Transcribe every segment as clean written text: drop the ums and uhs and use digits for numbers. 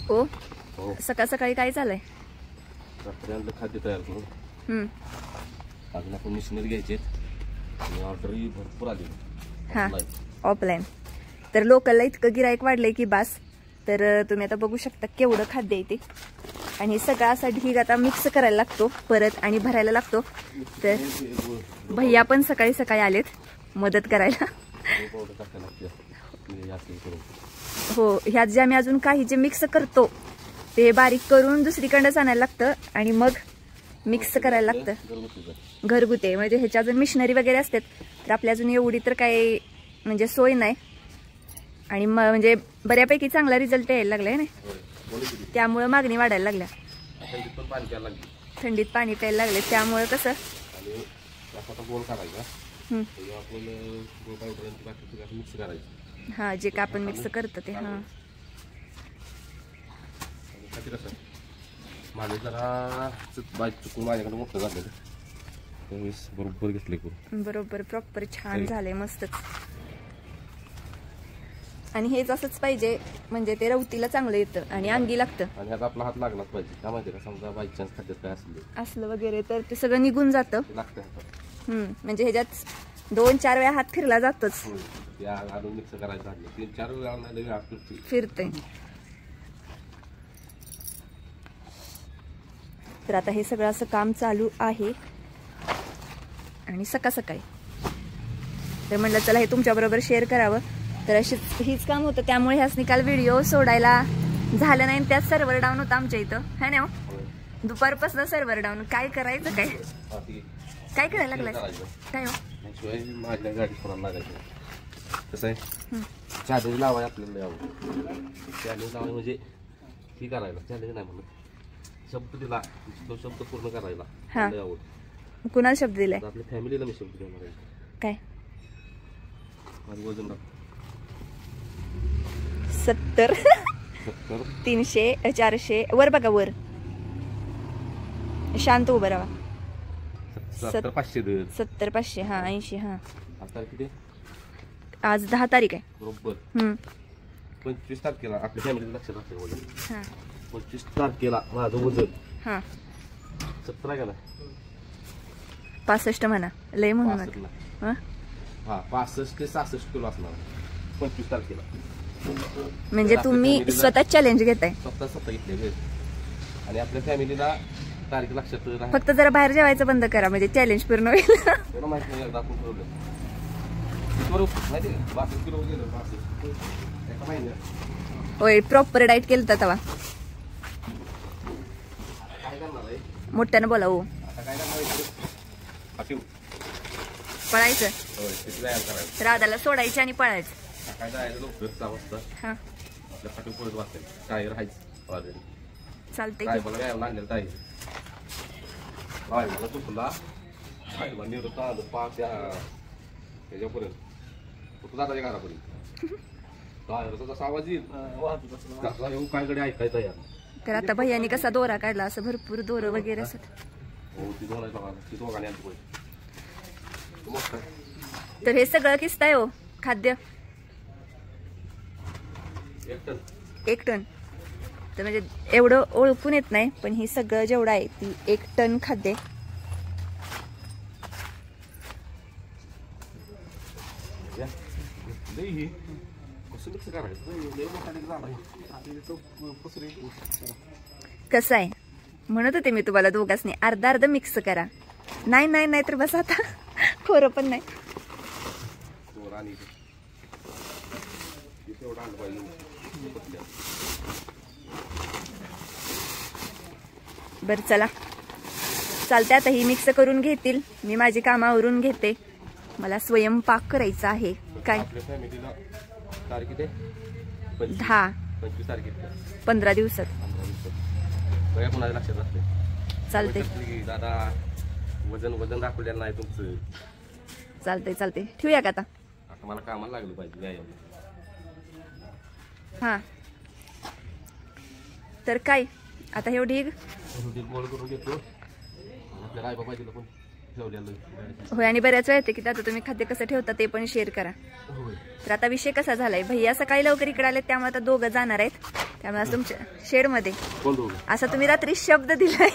ओ हो सकाळ सकाळी काय चाललंय? रात्री आणलं खाद्य तयार करून अजून आपण मिशनरी घ्यायचे आणि ऑर्डरही भरपूर आली. हां ऑफलाईन. तर लोकलला इतकं गिराईक वाढलंय की बास. तर तुम्ही आता बघू शकता केवढं खाद्य आहे ते. आणि सगळा असा ढीग आता मिक्स करायला लागतो परत आणि भरायला लागतो. तर भैया पण सकाळी सकाळी आलेत मदत करायला. हो ह्यात जे आम्ही अजून काही जे मिक्स करतो ते बारीक करून दुसरीकडंच आणायला लागतं आणि मग मिक्स करायला लागतं. घरगुती म्हणजे ह्याच्या अजून मिशनरी वगैरे असतात तर आपल्या अजून एवढी तर काही म्हणजे सोय नाही. आणि म्हणजे बऱ्यापैकी चांगला रिझल्ट यायला लागलाय ना, त्यामुळे मागणी वाढायला लागल्या. थंडीत पाणी प्यायला लागले त्यामुळे कसं हा जे का आपण मिक्स करतो ते. हा माझे जरा चुकून माझ्याकडे मोठं झालेलं त्यावेळेस बरोबर घेतले करून. बरोबर प्रॉपर छान झाले मस्तच. आणि हेच असंच पाहिजे म्हणजे ते रवतीला चांगलं येतं आणि अंगी लागतं. आणि ह्यात आपला हात लागलाच पाहिजे. काय माहिती का समजा बाय चान्स खात्यात काय असलं वगैरे तर ते सगळं निघून जातं. लागतं म्हणजे ह्याच्यात 2-4 वेळा हात फिरला जातोच. मिक्स करायचं 3-4 वेळा फिरते. तर आता हे सगळं असं काम चालू आहे आणि सकाळ सकाळी तर म्हटलं चला हे तुमच्या बरोबर शेअर करावं. तर अशीच हीच काम होतं त्यामुळे ह्याच निकाल व्हिडिओ सोडायला झालं नाही. त्यात सर्व्हर डाऊन होतं आमच्या इथं है ना. दुपारपासून सर्व्हर डाऊन. काय करायचं काय काय करायला लागलाय काय हो? माझ्या गाडी कोणाला लागायचं कसं आहे चॅलेंज लावाय आपल्याला यावं. चॅलेंज लावाय म्हणजे ही करायला चॅलेंज नाही म्हणत शब्द दिला तो शब्द पूर्ण करायला यावं. कुणाला शब्द दिलाय? आपल्या फॅमिलीला मी शब्द देणार आहे. काय? वजन 70 300 400 वर बघा वर. शांत उभं राहा. 70 500 हा 80 हा. आता किती? आज 10 तारीख आहे बरोबर. 25 तारखेला आपल्या फॅमिली लक्षात राहते वजन. 25 तारखेला माझं वजन हा 70 गेला. 65 म्हणा लय म्हणून. हा 65 ते 66 किलो असणार 25 तारखेला. म्हणजे तुम्ही स्वतः चॅलेंज घेताय? स्वतः घेतले. आणि आपल्या फॅमिलीला तारीख लक्षात राहा. फक्त जरा बाहेर जेवायचं बंद करा म्हणजे चॅलेंज पूर्ण होईल. तुला माहित नाही एकदा आपण ठरवलं माहिती का 62 किलो गेलो 62 एका महिन्यात. होय प्रॉपर डाएट केलं तेव्हा. काय करणार आहे मोठ्यानं बोला. हो आता काय करणार पळायचं. होय किती तयार करायचं. राधाला सोडायचं आणि पळायचं. काय जायचं लवकर 6 वाजता. हा आपल्या पाठी पळत वाजता टायर हायच ऑलरेडी. चालतंय. काय मला काय लागलेलं टायर काय मला चुकला काय म्हणजे होता पाच त्याच्यापर्यंत कुठं जाता घरापर्यंत टायरचा तसा आवाज येईल काय कडे ऐकायचं यार. तर आता भैयानी कसा दोरा काढला असं भरपूर दोरं वगैरे असत. हो ती दोघांनी आणतो. तर हे सगळं किस्ताय हो खाद्य 1 टन. तर म्हणजे एवढं ओळखून येत नाही पण हे सगळं जेवढं आहे ती 1 टन खाद्य. कसं आहे म्हणत होते मी तुम्हाला दोघांनी अर्धा अर्ध मिक्स करा. नाही नाही नाही तर बस आता खोरं पण नाही. बर चला चालते. आता ही मिक्स करून घेतील. मी माझी कामावरून घेते. मला स्वयंपाक करायचा आहे. काय 10-15 दिवसात चालते. दादा वजन दाखवलेलं नाही तुमचं. चालते चालते ठेवूया का आता? आता मला कामाला लागलं पाहिजे व्यायाम. हा तर काय आता हे ढीग गोळ करून घेतो. आपल्या राय बाबा दिलं पण होय, आणि बऱ्याच वेळ येते की आता तुम्ही खाद्य कसं ठेवता ते पण शेअर करा. तर आता विषय कसा झालाय, भैया सकाळी लवकर इकडे आले त्यामुळे आता दोघं जाणार आहेत. त्यामुळे आज तुमच्या शेड मध्ये असा तुम्ही रात्री शब्द दिलाय.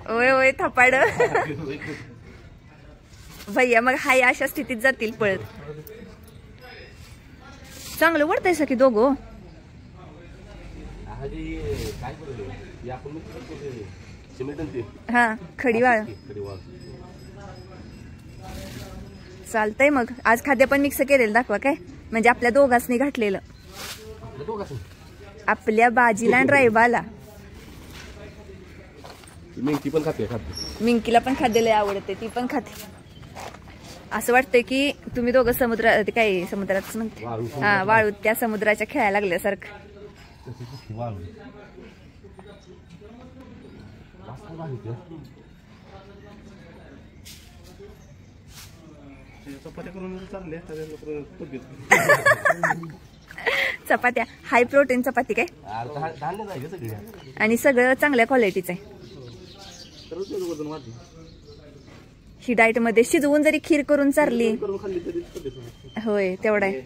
होय होय थपाड. भैया मग हाय अशा स्थितीत जातील पळत. चांगलं वडताय सखी दोघं. हा खडी वाळ चालतंय. मग आज खाद्य पण मिक्स केलेलं दाखवा काय, म्हणजे आपल्या दोघांनी घातलेलं. आपल्या बाजीला आणि रायबाला. मिंकी पण खाते. मिंकीला पण खाद्य लय आवडते, ती पण खाते. असं वाटतंय की तुम्ही दोघं समुद्रात काय समुद्रातच म्हणते हा वाळूत त्या समुद्राच्या खेळायला लागल्यासारखं. चपात्या हाय प्रोटीन चपाती काय, आणि सगळं चांगल्या क्वालिटीचं आहे. ही डाएट मध्ये शिजवून जरी खीर करून चारली होय तेवढा आहे.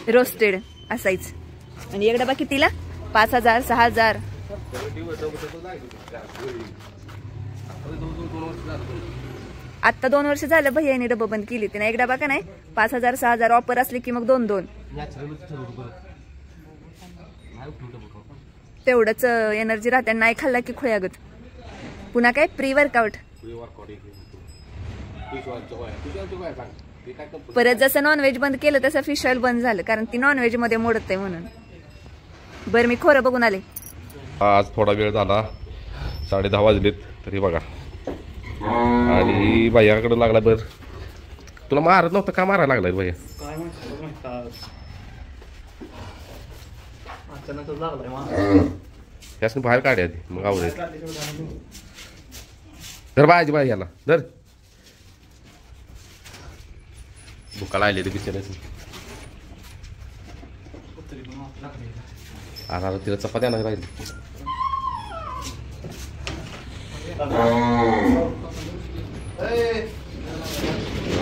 रोस्टेड असायच. आणि एक डबा कितीला 5,000 6,000. आता 2 वर्ष झालं भैयाने डबा बंद केली तिने. एक डबा का नाही 5,000 6,000 ऑफर असली की मग 2-2 तेवढंच एनर्जी राहते. नाही खाल्ला की खोयागत. पुन्हा काय प्री वर्कआउट. परत जसं नॉनव्हेज बंद केलं तसं फिश ऑइल बंद झालं, कारण ती नॉनव्हेज मध्ये मोडत आहे म्हणून. बरं मी खोरं बघून आले. आज थोडा वेळ झाला, 10:30 वाजलेत तरी बघा. आणि भैयाकडे लागला. बर तुला मारत नव्हतं का मारायला लागलाय भैया? त्यासनी बाहेर काढे आधी मग आवडेल. धर बाय बाय याला धर. भुका लागली ते बिचारायचं. आता तिला चपात्या नाही राहिली.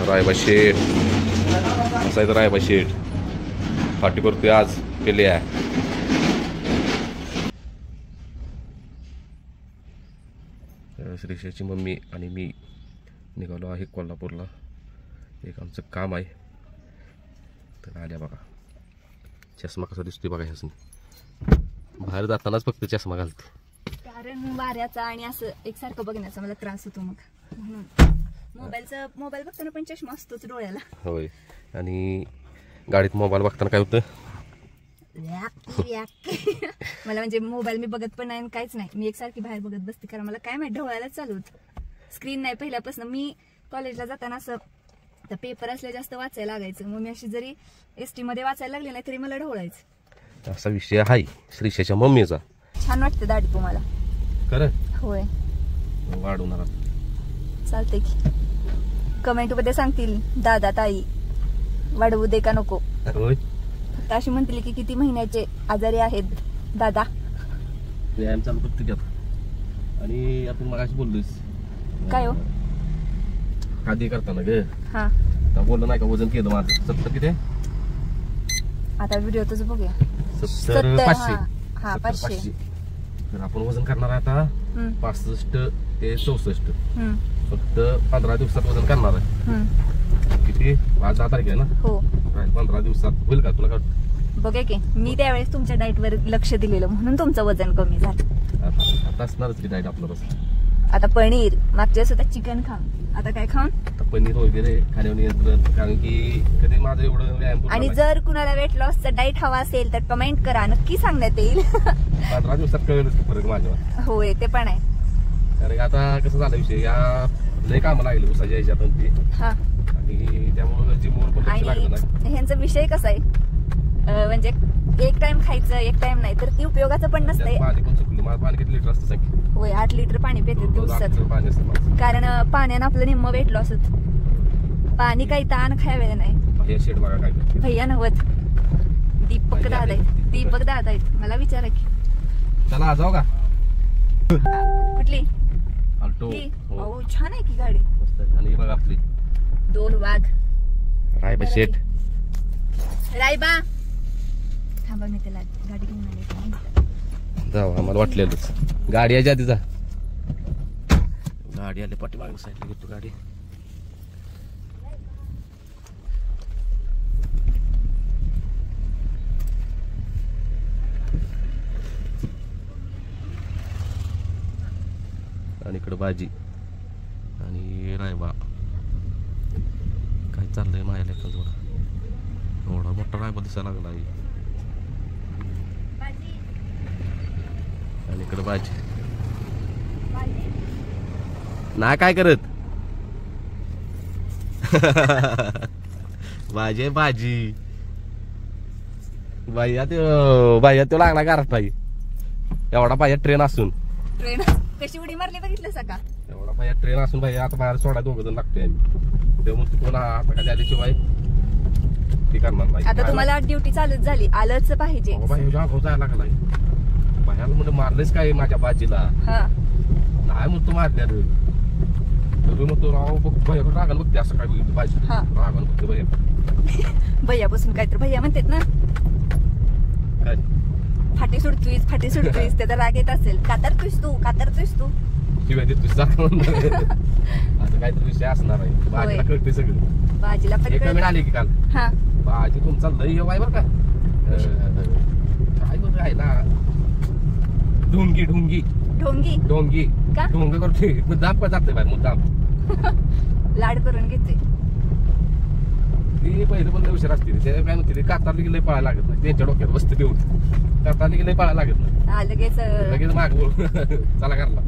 रायबा शेठ असायचं. रायबा शेठ पार्टी करतोय आज. केली आहे श्रीषाची मम्मी आणि मी निघालो आहे कोल्हापूरला. एक आमचं काम आहे. तर आल्या बघा. चष्मा कसा दिसतोय बघा. ह्यासनी बाहेर जातानाच फक्त चष्मा घालते, कारण वाऱ्याचा आणि असं एकसारखं बघण्याचा मला त्रास होतो. मग म्हणून मोबाईल बघताना पण चष्मा असतोच डोळ्याला. होय. आणि गाडीत मोबाईल बघताना काय होतं मला म्हणजे मोबाईल मी बघत पण नाही काहीच नाही. मी एकसारखी बाहेर बघत बसते, कारण मला काय माहिती डोळ्याला चालू होत. स्क्रीन नाही पहिल्यापासून. मी कॉलेजला जाताना असं तर पेपर असल्या जास्त वाचायला लागायचं. मग मी अशी जरी एसटी मध्ये वाचायला लागले नाही तरी मला ढवळायचं. असा विषय आहे श्रीषाच्या मम्मीचा. छान वाटते दाढी तुम्हाला? खरं होय. वाढवणार चालते की. कमेंट मध्ये सांगतील दादा ताई वाढवू दे का नको. होय. अशी म्हणतील की किती महिन्याचे आजारी आहेत दादा. व्यायाम चालू करते की. आणि आपण मगाशी बोललोस काय हो खादी करताना ग. हा आता बोललो नाही का वजन केलं माझं 70 किती. आता व्हिडिओतच बघूया. 70,500. हा 500. तर आपण वजन करणार आहे आता 65 ते 64. फक्त 15 दिवसात वजन करणार आहे. किती आज 10 तारीख आहे ना. हो 15 दिवसात होईल का तुला? बघा की मी त्यावेळेस तुमच्या डाएट वर लक्ष दिलेलं म्हणून तुमचं वजन कमी झालं. आता असणारच की डाएट आपलं. आता पनीर मागच्या सुद्धा चिकन खाऊन आता काय खाऊन आता पनीर वगैरे खाण्यावर नियंत्रण. कारण की कधी माझं एवढं व्यायाम. आणि जर कुणाला वेट लॉसचा डाएट हवा असेल तर कमेंट करा, नक्की सांगण्यात येईल. 15 दिवसात कळेलच फरक माझ्यावर. होय ते पण आहे. कारण आता कसं झालं विषय या लय कामं लागले उसाच्या ह्याच्यातून ती. हा आणि त्यामुळे जिमवर पण लक्ष लागलं नाही. ह्यांचा विषय कसा आहे म्हणजे एक टाइम खायचं एक टाइम नाही तर ती उपयोगाचं पण नसतंय. पाणी पण चुकलं. माझं पाणी किती लिटर असतं सांग? होय 8 लिटर पाणी पिते दिवसात. पाणी असतं. कारण पाण्यानं आपलं निम्म वेट लॉस होत. पाणी काही ताण खायला नाही. शेड बघा काय भैया नव्हत दीपक दादा आहेत. दीपक दादा आहेत. मला विचारा की चला जाऊ का? कुठली आल्टो. ही? हो. अहो, छान आहे की गाडी. मस्त आहे. आणि बघ आपली 2 वाघ. रायबा शेट. रायबा थांबा, मी त्याला गाडी घेऊन आले. जाऊ, आम्हाला वाटलेलंच. गाडी यायच्या आधी जा. गाडी आली पाठीमागे साईडला घेतो गाडी. आणि इकडं भाजी आणि रायबा. काय चाललंय माझ्या लेखा जोडा. एवढा मोठा रायबा दिसायला लागला आहे. आणि इकडं भाजी. नाही काय करत. भाजी आहे भाजी. बाया तो लागला घरात नाही. एवढा पाहिजे ट्रेन असून. ट्रेन कशी उडी मारली बघितलं सका. एवढा पाहिजे ट्रेन असून भाई आता बाहेर सोडा 2 जण लागतोय आम्ही. तेव्हा मग कोणा आता काय आल्याशिवाय ती करणार नाही. आता तुम्हाला ड्युटी चालूच झाली, आलंच पाहिजे. बाई जायला लागलाय. बाहेर म्हणजे मारलेच काय माझ्या बाजीला. हा नाही मग तू मारल्या मग तो राव बघ भैया रागण बघते असं काय बघितलं पाहिजे. हा. रागण बघते भैया. भैया बसून काहीतरी भैया म्हणतात ना, काय फाटी सुटतोयस त्याचा राग येत असेल. कातरतोयस तू शिवाय ते तुझी जागा असं काहीतरी विषय असणार आहे. बाजीला कळते सगळं. बाजीला पण एक कळलं. मिनिट आली की काल हा बाजी तुमचा लई आहे बरं का. काय बरं आहे ना ढोंगी ढोंगी ढोंगी का? ढोंग करते मुद्दाम का जाते बाय मुद्दाम. लाड करून घेते ती पहिलं पण उशीर असते. ते काय म्हणते कातारली की लई पळायला लागत नाही. त्यांच्या डोक्यात बसते देऊन कातारली की लई पळायला लागत नाही. हा, लगेच माग बोल चला करला.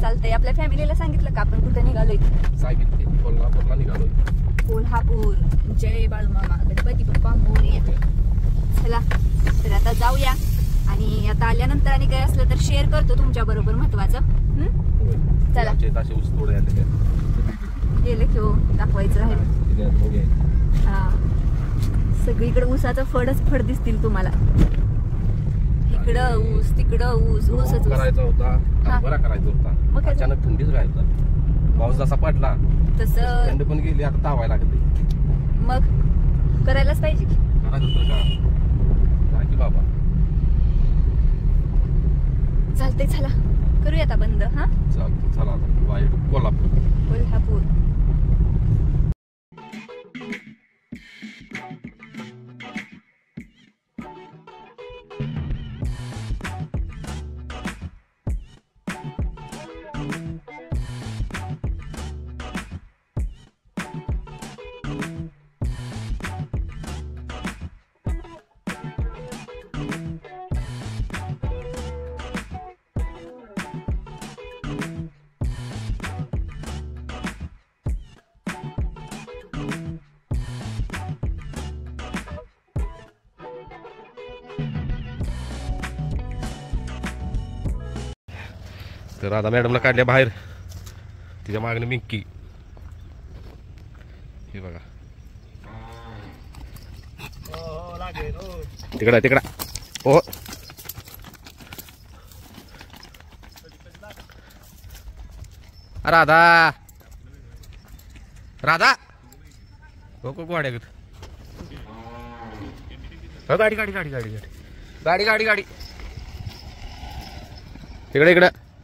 चालतंय. आपल्या फॅमिलीला सांगितलं का आपण कुठे निघालोय? सांगितले कोल्हापूरला निघालोय. कोल्हापूर. जय बाळूमामा गणपती बाप्पा मोरया. चला तर आता जाऊया. आणि आता आल्यानंतर आणि काय असलं तर शेअर करतो तुमच्या बरोबर महत्वाचं. चला असे ऊस तोडे आले गेले की हो, दाखवायचं राहील. हा सगळीकडे ऊसाचं फड दिसतील तुम्हाला. इकडं ऊस तिकडं ऊस. ऊसच करायचा होता बरा करायचा होता. मग अचानक थंडीच राहायचा. पाऊस जसा पडला तसं थंड पण गेली. आता तावायला लागली. मग करायलाच पाहिजे की. करायचं का की बाबा. चालतंय चला करूया आता बंद. हा चालतं चला आता बाय कोल्हापूर. तर राधा मॅडमला काढल्या बाहेर. तिच्या मागणी मिंकी. हे बघा तिकडा ओ राधा हो गाड्या गाडी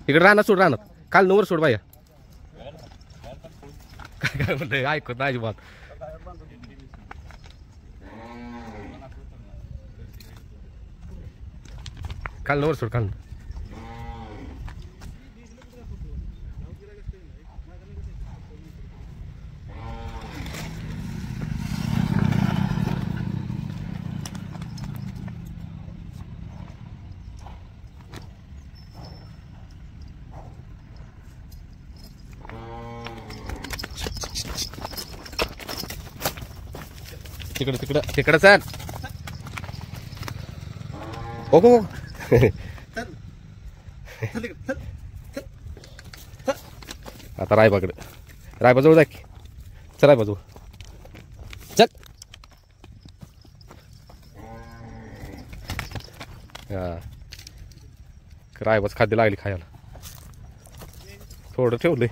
इकडे राहणार सोड राहणार. काल नवर सोड बाया. काय म्हणतंय ऐकत नाही अजिबात. काल नवर सोड काल. तिकडं सर ओको आता रायबाजवळ जा की. चल रायबाजवळ चल. हा रायबाच खाद्य लागली खायला. थोडं ठेवलंय.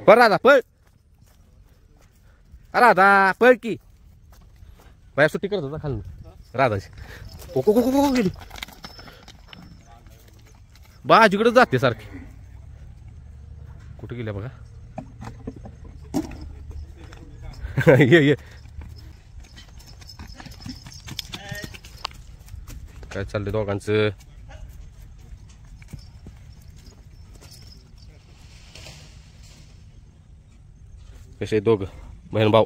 पळ राधा पळ. राधा पळ की. बाया सुट्टी करत होता खालून राधाची. कोको कोको कोको गेली. बाजीकडे जाते सारखी. कुठे गेल्या बघा. ये काय चाललंय दोघांचं. कसे दोघ बहीण भाऊ.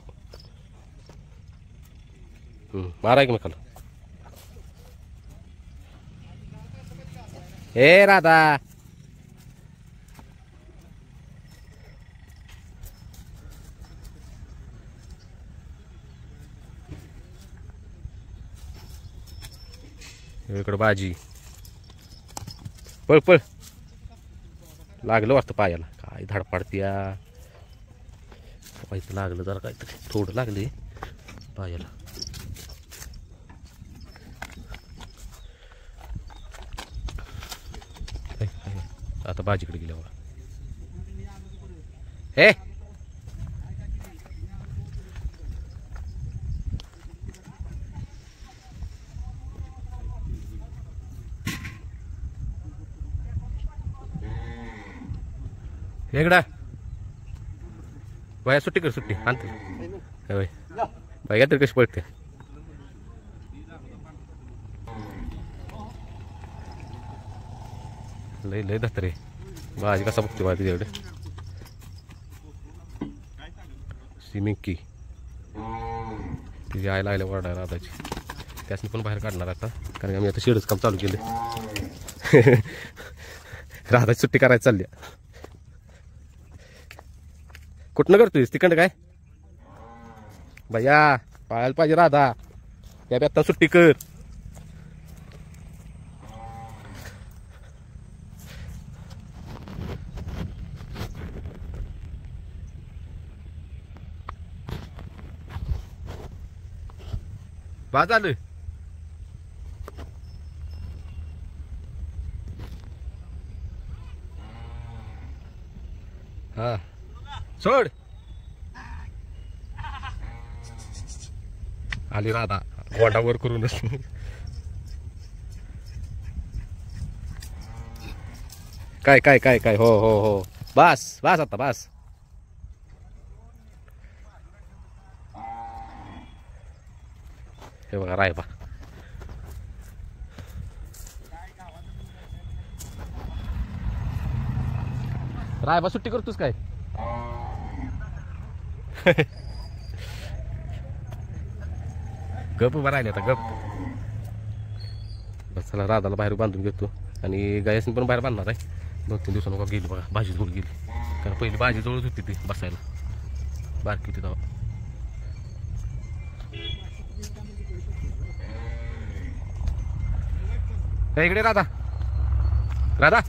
मारा एकमेकाला. हे राधा इकडं बाजी. पळ पळ. लागलं वाटतं पायाला. काय धाड पाडत्या. पाहिजे लागलं जरा काहीतरी. थोडं लागले पायाला. आता बाजीकडे गेल्या बघा. हे इकडं बाया सुट्टी कर. सुट्टी आणते बाया तर कशी पडते. लय लय दत्तरे. भाजी कसा बघते बा तिच्याकडे. सिमिंकी तिची आईला आयला ओरडायला राधाची. त्यासनी पण बाहेर काढणार आता कारण आम्ही आता शेडच काम चालू केले. राधाची सुट्टी करायची चालली. कुठनं करतोयस तिकडं काय भैया. पाळायला पाहिजे राधा. त्या आता सुट्टी कर. बा झालं. हा सोड. आली राधा गोंडावर करूनच. काय काय काय काय. हो हो हो बस बस आता बस. हे बघा रायबा. रायबा सुट्टी करतोस काय. गप उभा राहिले आता गप. बस चला राधाला बाहेर बांधून घेतो आणि गायसनी पण बाहेर बांधणार आहे. 2-3 दिवसांना गेली बघा. भाजी जवळ गेली कारण पहिली भाजी जवळच होती ती बसायला. बारकी होती तेव्हा. इकडे राधा राधा